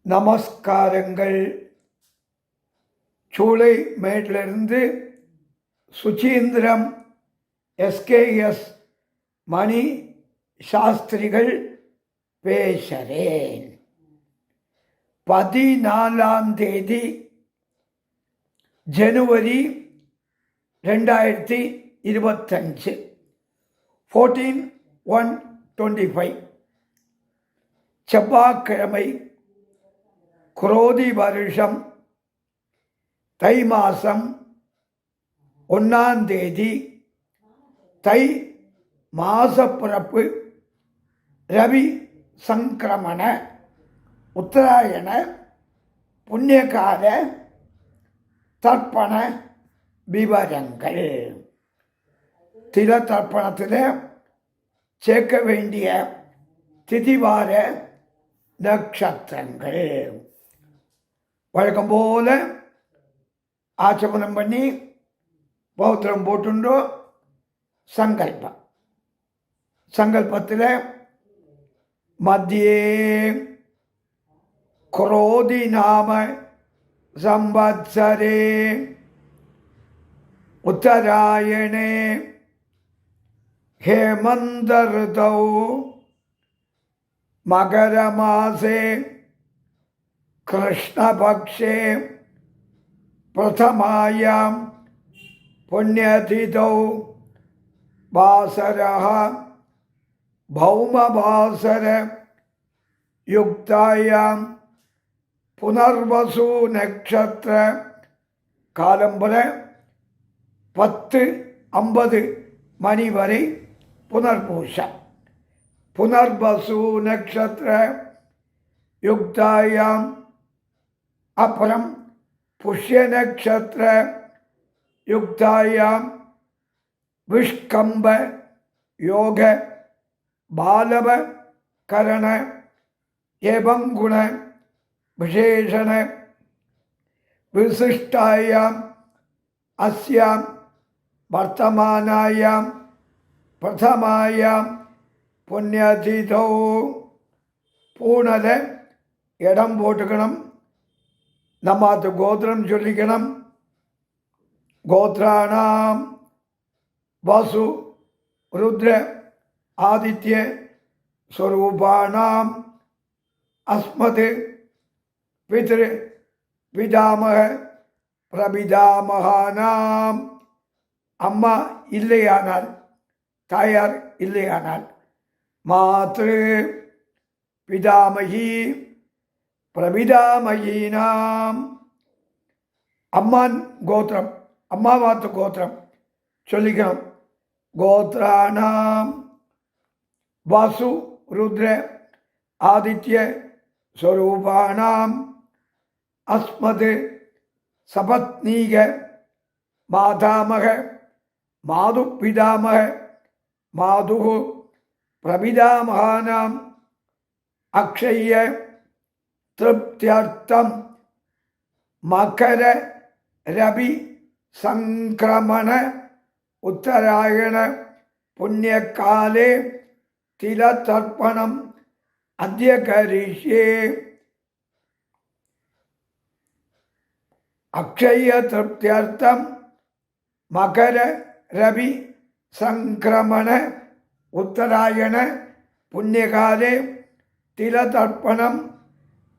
நமஸ்காரங்கள். சூளை மேட்டிலிருந்து சுச்சீந்திரம் எஸ்கேஎஸ் மணி சாஸ்திரிகள் பேசுகிறேன். 14ஆம் தேதி ஜனவரி 2025 14/1/25 செவ்வாய்க்கிழமை, குரோதி வருஷம் தை மாதம் 1ஆம் தேதி, தை மாசப்பிறப்பு, ரவி சங்கிரமண உத்தராயண புண்ணியகால தர்ப்பண விவரங்கள். தில தர்ப்பணத்தில் சேர்க்க வேண்டிய திதிவார நட்சத்திரங்கள் வழக்கம் போல ஆச்சமனம் பண்ணி பௌத்திரம் போட்டுண்டோ. சங்கல்பத்தில் மத்தியே குரோதி நாம சம்பத்சரே உத்தராயணே ஹேமந்த ऋतौ மகரமாசே கிருஷ்ணபக்ஷே பிரதமாயாம் புண்ணியதிதौ வாசரः பௌமவாசர யுக்தாயாம் புனர்வசு நட்சத்திர காலம்புல 10:50 மணி வரை புனர்பூஷம். புனர்வசு நட்சத்திர யுக்தாயாம் அப்புறம் புஷ்ய நட்சத்திர யுக்தாயாம் விஷ்கம்ப யோக பாலவ கரண ஏவங்குண விசேஷண விசிஷ்டாயாம் அஸ்யாம் வர்த்தமானாயாம் பிரதமாயாம் புண்ணியதிதோ. பூனத இடம் போட்டுக்கணும். நம்மாத்து கோத்திரம் சொல்லிக்கணும். கோத்ராணாம் வசு ருத்ர ஆதித்ய ஸ்வரூபாணாம் அஸ்மத் பித்ரு பிதாமக பிரபிதாமகானாம். அம்மா இல்லையானால், தாயார் இல்லையானால் மாத்ரு பிதாமகி பிரபிதாமகீனாம். அம்மான் கோத்திரம், அம்மாவாத்து கோத்திரம் சொல்லிக்கணும். கோத்ராணாம் வாசு ருத்ர ஆதித்ய ஸ்வரூபாணாம் அஸ்மத் சபத்னீக மாதாமக மாது பிதாமக மாது பிரபிதாமகானாம் அக்ஷய திருப்தியர்த்தம் மகர ரவி சங்கிரமண உத்தராயண புண்ணியகாலே தில தர்ப்பணம் அத்ய கரிஷ்யே. அக்ஷய திருப்தியர்த்தம் மகர ரவி சங்கிரமண உத்தராயண புண்ணியகாலே தில தர்ப்பணம்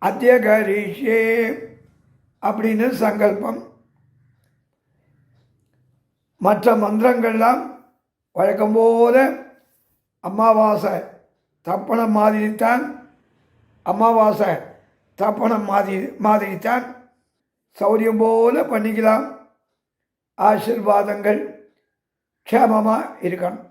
அத்ய கரிஷ்யே அப்படின்னு சங்கல்பம். மற்ற மந்திரங்கள்லாம் வழக்கம் போல அமாவாசை தர்ப்பணம் மாதிரித்தான், அமாவாசை தர்ப்பணம் மாதிரித்தான் சௌரியம் போல பண்ணிக்கலாம். ஆசீர்வாதங்கள். க்ஷேமமாக இருக்கணும்.